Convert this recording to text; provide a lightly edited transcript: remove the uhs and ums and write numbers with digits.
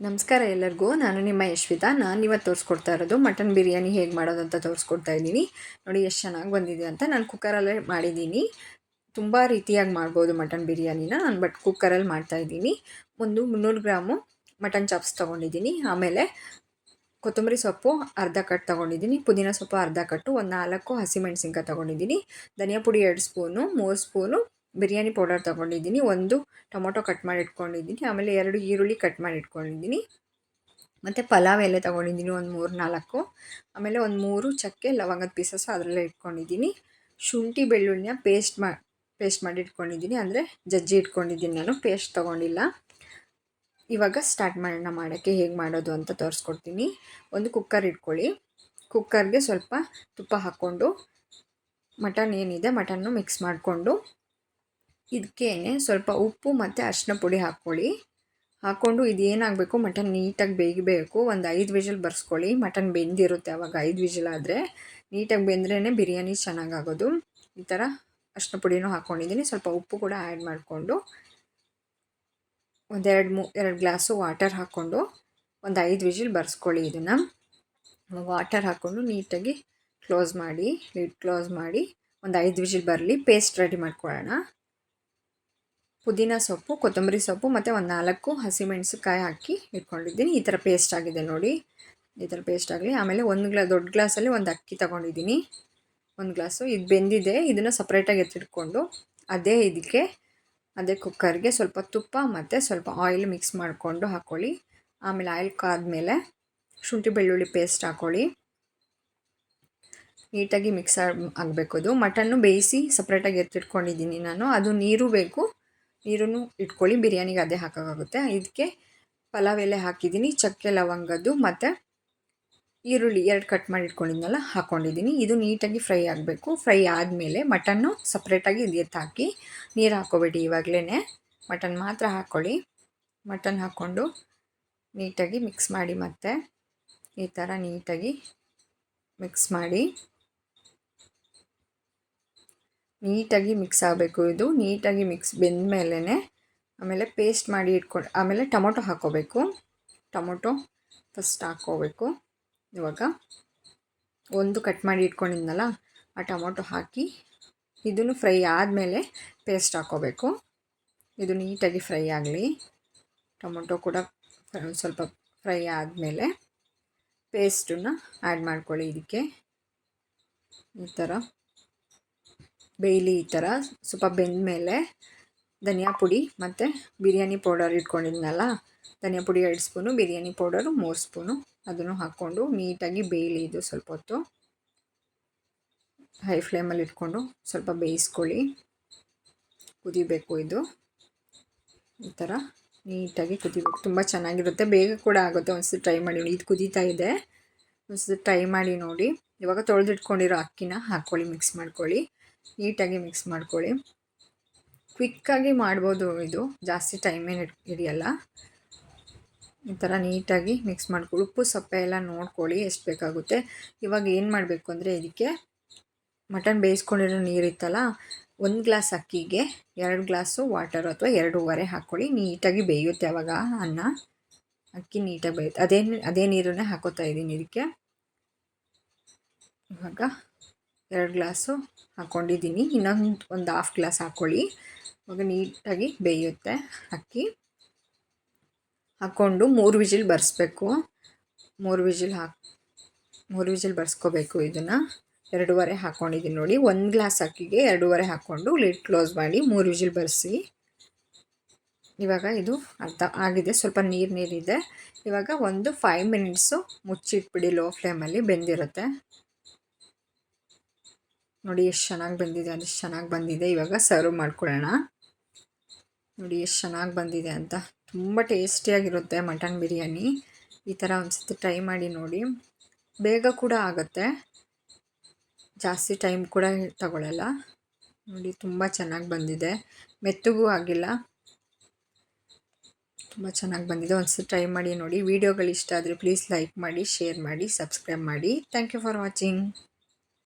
ನಮಸ್ಕಾರ ಎಲ್ಲರಿಗೂ. ನಾನು ನಿಮ್ಮ ಯಶ್ವಿತಾ. ನಾನು ಇವತ್ತು ತೋರಿಸ್ಕೊಡ್ತಾ ಇರೋದು ಮಟನ್ ಬಿರಿಯಾನಿ ಹೇಗೆ ಮಾಡೋದು ಅಂತ ತೋರಿಸ್ಕೊಡ್ತಾ ಇದ್ದೀನಿ. ನೋಡಿ ಎಷ್ಟು ಚೆನ್ನಾಗಿ ಬಂದಿದೆ ಅಂತ. ನಾನು ಕುಕ್ಕರಲ್ಲೇ ಮಾಡಿದ್ದೀನಿ. ತುಂಬ ರೀತಿಯಾಗಿ ಮಾಡ್ಬೋದು ಮಟನ್ ಬಿರಿಯಾನಿನ. ನಾನು ಕುಕ್ಕರಲ್ಲಿ ಮಾಡ್ತಾಯಿದ್ದೀನಿ. ಒಂದು 300 ಗ್ರಾಮು ಮಟನ್ ಚಾಪ್ಸ್ ತೊಗೊಂಡಿದ್ದೀನಿ. ಆಮೇಲೆ ಕೊತ್ತಂಬರಿ ಸೊಪ್ಪು ಅರ್ಧ ಕಟ್ ತೊಗೊಂಡಿದ್ದೀನಿ. ಪುದೀನ ಸೊಪ್ಪು ಅರ್ಧ ಕಟ್ಟು, ಒಂದು 4 ಹಸಿಮೆಣ್ಸಿನ್ಕಾಯಿ ತೊಗೊಂಡಿದ್ದೀನಿ. ಧನಿಯಾ ಪುಡಿ 2 ಸ್ಪೂನು, 3 ಸ್ಪೂನು ಬಿರಿಯಾನಿ ಪೌಡರ್ ತೊಗೊಂಡಿದ್ದೀನಿ. ಒಂದು ಟೊಮೊಟೊ ಕಟ್ ಮಾಡಿ ಇಟ್ಕೊಂಡಿದ್ದೀನಿ. ಆಮೇಲೆ 2 ಈರುಳ್ಳಿ ಕಟ್ ಮಾಡಿ ಇಟ್ಕೊಂಡಿದ್ದೀನಿ. ಮತ್ತು ಪಲಾವ್ ಎಲೆ ತೊಗೊಂಡಿದ್ದೀನಿ ಒಂದು 3-4. ಆಮೇಲೆ ಒಂದು 3 ಚಕ್ಕೆ ಲವಂಗದ ಪೀಸಸ್ಸು ಅದರಲ್ಲೇ ಇಟ್ಕೊಂಡಿದ್ದೀನಿ. ಶುಂಠಿ ಬೆಳ್ಳುಳ್ಳಿನ ಪೇಸ್ಟ್ ಮಾಡಿ ಇಟ್ಕೊಂಡಿದ್ದೀನಿ. ಅಂದರೆ ಜಜ್ಜಿ ಇಟ್ಕೊಂಡಿದ್ದೀನಿ, ನಾನು ಪೇಸ್ಟ್ ತೊಗೊಂಡಿಲ್ಲ. ಇವಾಗ ಸ್ಟಾರ್ಟ್ ಮಾಡೋಣ. ಮಾಡೋಕ್ಕೆ ಹೇಗೆ ಮಾಡೋದು ಅಂತ ತೋರಿಸ್ಕೊಡ್ತೀನಿ. ಒಂದು ಕುಕ್ಕರ್ ಇಟ್ಕೊಳ್ಳಿ. ಕುಕ್ಕರ್ಗೆ ಸ್ವಲ್ಪ ತುಪ್ಪ ಹಾಕ್ಕೊಂಡು ಮಟನ್ ಏನಿದೆ ಮಟನ್ನು ಮಿಕ್ಸ್ ಮಾಡಿಕೊಂಡು ಇದಕ್ಕೇನೆ ಸ್ವಲ್ಪ ಉಪ್ಪು ಮತ್ತು ಅರಿಶಿನ ಪುಡಿ ಹಾಕ್ಕೊಂಡು ಇದು ಏನಾಗಬೇಕು, ಮಟನ್ ನೀಟಾಗಿ ಬೇಯಬೇಕು. ಒಂದು 5 ವಿಷಲ್ ಬರ್ಸ್ಕೊಳ್ಳಿ. ಮಟನ್ ಬೆಂದಿರುತ್ತೆ ಆವಾಗ. 5 ವಿಷಲ್ ಆದರೆ ನೀಟಾಗಿ ಬೆಂದ್ರೇ ಬಿರಿಯಾನಿ ಚೆನ್ನಾಗಾಗೋದು. ಈ ಥರ ಅರಿಶಿನ ಪುಡಿನೂ ಹಾಕ್ಕೊಂಡಿದ್ದೀನಿ. ಸ್ವಲ್ಪ ಉಪ್ಪು ಕೂಡ ಆ್ಯಡ್ ಮಾಡಿಕೊಂಡು ಒಂದು 2 ಗ್ಲಾಸು ವಾಟರ್ ಹಾಕ್ಕೊಂಡು ಒಂದು 5 ವಿಷಲ್ ಬರ್ಸ್ಕೊಳ್ಳಿ. ಇದನ್ನು ವಾಟರ್ ಹಾಕ್ಕೊಂಡು ನೀಟಾಗಿ ಲಿಡ್ ಕ್ಲೋಸ್ ಮಾಡಿ ಒಂದು 5 ವಿಷಲ್ ಬರಲಿ. ಪೇಸ್ಟ್ ರೆಡಿ ಮಾಡ್ಕೊಳ್ಳೋಣ. ಪುದೀನ ಸೊಪ್ಪು, ಕೊತ್ತಂಬರಿ ಸೊಪ್ಪು ಮತ್ತು ಒಂದು 4 ಹಸಿಮೆಣಸಿನ್ಕಾಯಿ ಹಾಕಿ ಇಟ್ಕೊಂಡಿದ್ದೀನಿ. ಈ ಥರ ಪೇಸ್ಟ್ ಆಗಿದೆ ನೋಡಿ. ಈ ಥರ ಪೇಸ್ಟ್ ಆಗಲಿ. ಆಮೇಲೆ ದೊಡ್ಡ ಗ್ಲಾಸಲ್ಲಿ ಒಂದು ಅಕ್ಕಿ ತೊಗೊಂಡಿದ್ದೀನಿ. 1 ಗ್ಲಾಸು. ಇದು ಬೆಂದಿದೆ. ಇದನ್ನು ಸಪ್ರೇಟಾಗಿ ಎತ್ತಿಟ್ಕೊಂಡು ಅದೇ ಕುಕ್ಕರ್ಗೆ ಸ್ವಲ್ಪ ತುಪ್ಪ ಮತ್ತು ಸ್ವಲ್ಪ ಆಯಿಲ್ ಮಿಕ್ಸ್ ಮಾಡಿಕೊಂಡು ಹಾಕ್ಕೊಳ್ಳಿ. ಆಮೇಲೆ ಆಯಿಲ್ ಕಾದ್ಮೇಲೆ ಶುಂಠಿ ಬೆಳ್ಳುಳ್ಳಿ ಪೇಸ್ಟ್ ಹಾಕ್ಕೊಳ್ಳಿ. ನೀಟಾಗಿ ಮಿಕ್ಸ್ ಆಗಬೇಕು. ಅದು ಮಟನ್ನು ಬೇಯಿಸಿ ಸಪ್ರೇಟಾಗಿ ಎತ್ತಿಟ್ಕೊಂಡಿದ್ದೀನಿ ನಾನು. ಅದು ನೀರು ಬೇಕು, ನೀರನ್ನು ಇಟ್ಕೊಳ್ಳಿ. ಬಿರಿಯಾನಿಗೆ ಅದೇ ಹಾಕೋಕ್ಕಾಗುತ್ತೆ. ಇದಕ್ಕೆ ಪಲಾವ್ ಎಲೆ ಹಾಕಿದ್ದೀನಿ, ಚಕ್ಕೆ ಲವಂಗದ್ದು ಮತ್ತು ಈರುಳ್ಳಿ 2 ಕಟ್ ಮಾಡಿ ಇಟ್ಕೊಂಡಿದ್ನಲ್ಲ ಹಾಕ್ಕೊಂಡಿದ್ದೀನಿ. ಇದು ನೀಟಾಗಿ ಫ್ರೈ ಆಗಬೇಕು. ಫ್ರೈ ಆದಮೇಲೆ ಮಟನ್ನು ಸಪ್ರೇಟಾಗಿ ಹಾಕಿ. ನೀರು ಹಾಕ್ಕೋಬೇಡಿ ಇವಾಗಲೇ, ಮಟನ್ ಮಾತ್ರ ಹಾಕ್ಕೊಳ್ಳಿ. ಮಟನ್ ಹಾಕ್ಕೊಂಡು ನೀಟಾಗಿ ಮಿಕ್ಸ್ ಮಾಡಿ. ಮತ್ತು ಈ ಥರ ನೀಟಾಗಿ ಮಿಕ್ಸ್ ಮಾಡಿ. ನೀಟಾಗಿ ಮಿಕ್ಸ್ ಆಗಬೇಕು. ಇದು ನೀಟಾಗಿ ಬೆಂದ ಮೇಲೇ ಆಮೇಲೆ ಪೇಸ್ಟ್ ಮಾಡಿ ಆಮೇಲೆ ಟೊಮೊಟೊ ಹಾಕ್ಕೋಬೇಕು. ಟೊಮೊಟೊ ಫಸ್ಟ್ ಹಾಕ್ಕೋಬೇಕು. ಇವಾಗ ಒಂದು ಕಟ್ ಮಾಡಿ ಇಟ್ಕೊಂಡಿದ್ನಲ್ಲ ಆ ಟೊಮೊಟೊ ಹಾಕಿ ಇದನ್ನು ಫ್ರೈ ಆದಮೇಲೆ ಪೇಸ್ಟ್ ಹಾಕ್ಕೋಬೇಕು. ಇದು ನೀಟಾಗಿ ಫ್ರೈ ಆಗಲಿ. ಟೊಮೊಟೊ ಕೂಡ ಸ್ವಲ್ಪ ಫ್ರೈ ಆದಮೇಲೆ ಪೇಸ್ಟನ್ನು ಆ್ಯಡ್ ಮಾಡ್ಕೊಳ್ಳಿ. ಇದಕ್ಕೆ ಈ ಥರ ಬೇಯಲಿ. ಈ ಥರ ಸ್ವಲ್ಪ ಬೆಂದ ಮೇಲೆ ಧನಿಯಾ ಪುಡಿ ಮತ್ತು ಬಿರಿಯಾನಿ ಪೌಡರ್ ಇಟ್ಕೊಂಡಿದ್ನಲ್ಲ, ಧನಿಯಾ ಪುಡಿ 2 ಸ್ಪೂನು, ಬಿರಿಯಾನಿ ಪೌಡರು 3 ಸ್ಪೂನು, ಅದನ್ನು ಹಾಕ್ಕೊಂಡು ನೀಟಾಗಿ ಬೇಯಲಿ. ಇದು ಸ್ವಲ್ಪ ಹೊತ್ತು ಹೈ ಫ್ಲೇಮಲ್ಲಿ ಇಟ್ಕೊಂಡು ಸ್ವಲ್ಪ ಬೇಯಿಸ್ಕೊಳ್ಳಿ. ಕುದಿಬೇಕು. ಇದು ಈ ಥರ ನೀಟಾಗಿ ಕುದಿಬೇಕು. ತುಂಬ ಚೆನ್ನಾಗಿರುತ್ತೆ, ಬೇಗ ಕೂಡ ಆಗುತ್ತೆ. ಒಂದ್ಸತಿ ಟ್ರೈ ಮಾಡಿ. ಇದು ಕುದೀತಾ ಇದೆ, ಒಂದ್ಸತಿ ಟ್ರೈ ಮಾಡಿ ನೋಡಿ. ಇವಾಗ ತೊಳೆದಿಟ್ಕೊಂಡಿರೋ ಅಕ್ಕಿನ ಹಾಕ್ಕೊಳ್ಳಿ, ಮಿಕ್ಸ್ ಮಾಡ್ಕೊಳ್ಳಿ. ನೀಟಾಗಿ ಮಿಕ್ಸ್ ಮಾಡ್ಕೊಳ್ಳಿ. ಕ್ವಿಕ್ಕಾಗಿ ಮಾಡ್ಬೋದು. ಇದು ಜಾಸ್ತಿ ಟೈಮೇನು ಹಿಡಿಯಲ್ಲ. ಈ ಥರ ನೀಟಾಗಿ ಮಿಕ್ಸ್ ಮಾಡ್ಕೊಳ್ಳಿ. ಉಪ್ಪು ಸಪ್ಪೆ ಎಲ್ಲ ನೋಡ್ಕೊಳ್ಳಿ ಎಷ್ಟು ಬೇಕಾಗುತ್ತೆ. ಇವಾಗ ಏನು ಮಾಡಬೇಕು ಅಂದರೆ ಇದಕ್ಕೆ ಮಟನ್ ಬೇಯಿಸ್ಕೊಂಡಿರೋ ನೀರಿತ್ತಲ್ಲ, 1 ಗ್ಲಾಸ್ ಅಕ್ಕಿಗೆ 2 ಗ್ಲಾಸು ವಾಟರ್ ಅಥವಾ 2.5 ಹಾಕ್ಕೊಳ್ಳಿ. ನೀಟಾಗಿ ಬೇಯುತ್ತೆ ಆವಾಗ ಅನ್ನ. ಅಕ್ಕಿ ನೀಟಾಗಿ ಬೇಯುತ್ತೆ. ಅದೇ ನೀರನ್ನೇ ಹಾಕೋತಾ ಇದ್ದೀನಿ ಇದಕ್ಕೆ. ಇವಾಗ 2 ಗ್ಲಾಸು ಹಾಕ್ಕೊಂಡಿದ್ದೀನಿ. ಒಂದು ಹಾಫ್ ಗ್ಲಾಸ್ ಹಾಕ್ಕೊಳ್ಳಿ. ಇವಾಗ ನೀಟಾಗಿ ಬೇಯುತ್ತೆ ಅಕ್ಕಿ. ಹಾಕ್ಕೊಂಡು 3 ವಿಜಿಲ್ ಬರ್ಸ್ಬೇಕು. 3 ವಿಜಿಲ್ ಬರ್ಸ್ಕೋಬೇಕು. ಇದನ್ನು 2.5 ಹಾಕ್ಕೊಂಡಿದ್ದೀನಿ ನೋಡಿ. 1 ಗ್ಲಾಸ್ ಅಕ್ಕಿಗೆ 2.5 ಹಾಕ್ಕೊಂಡು ಲಿಡ್ ಕ್ಲೋಸ್ ಮಾಡಿ 3 ವಿಜಿಲ್ ಬರ್ಸಿ. ಇವಾಗ ಇದು ಅರ್ಧ ಆಗಿದೆ, ಸ್ವಲ್ಪ ನೀರಿದೆ. ಇವಾಗ ಒಂದು 5 ಮಿನಿಟ್ಸು ಮುಚ್ಚಿಟ್ಬಿಡಿ. ಲೋ ಫ್ಲೇಮಲ್ಲಿ ಬೆಂದಿರುತ್ತೆ ನೋಡಿ. ಎಷ್ಟು ಚೆನ್ನಾಗಿ ಬಂದಿದೆ, ಅದೆಷ್ಟು ಚೆನ್ನಾಗಿ ಬಂದಿದೆ. ಇವಾಗ ಸರ್ವ್ ಮಾಡ್ಕೊಳ್ಳೋಣ. ನೋಡಿ ಎಷ್ಟು ಚೆನ್ನಾಗಿ ಬಂದಿದೆ ಅಂತ. ತುಂಬ ಟೇಸ್ಟಿಯಾಗಿರುತ್ತೆ ಮಟನ್ ಬಿರಿಯಾನಿ. ಈ ಥರ ಒಂದ್ಸತಿ ಟ್ರೈ ಮಾಡಿ ನೋಡಿ. ಬೇಗ ಕೂಡ ಆಗುತ್ತೆ, ಜಾಸ್ತಿ ಟೈಮ್ ಕೂಡ ತಗೊಳ್ಳಲ್ಲ. ನೋಡಿ ತುಂಬ ಚೆನ್ನಾಗಿ ಬಂದಿದೆ, ಮೆತ್ತಗೂ ಆಗಿಲ್ಲ, ತುಂಬ ಚೆನ್ನಾಗಿ ಬಂದಿದೆ. ಒಂದ್ಸತಿ ಟ್ರೈ ಮಾಡಿ ನೋಡಿ. ವಿಡಿಯೋಗಳು ಇಷ್ಟ ಆದರೆ ಪ್ಲೀಸ್ ಲೈಕ್ ಮಾಡಿ, ಶೇರ್ ಮಾಡಿ, ಸಬ್ಸ್ಕ್ರೈಬ್ ಮಾಡಿ. Thank you for watching.